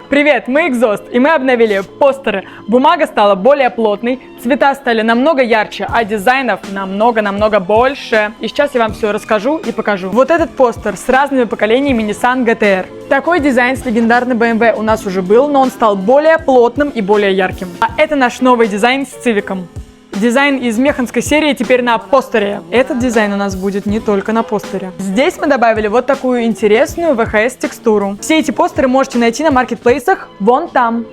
Привет, мы Exhaust, и мы обновили постеры. Бумага стала более плотной, цвета стали намного ярче, а дизайнов намного больше. И сейчас я вам все расскажу и покажу. Вот этот постер с разными поколениями Nissan GT-R. Такой дизайн с легендарной BMW у нас уже был, но он стал более плотным и более ярким. А это наш новый дизайн с Civic. Дизайн из механской серии теперь на постере. Этот дизайн у нас будет не только на постере. Здесь мы добавили вот такую интересную VHS текстуру. Все эти постеры можете найти на маркетплейсах вон там.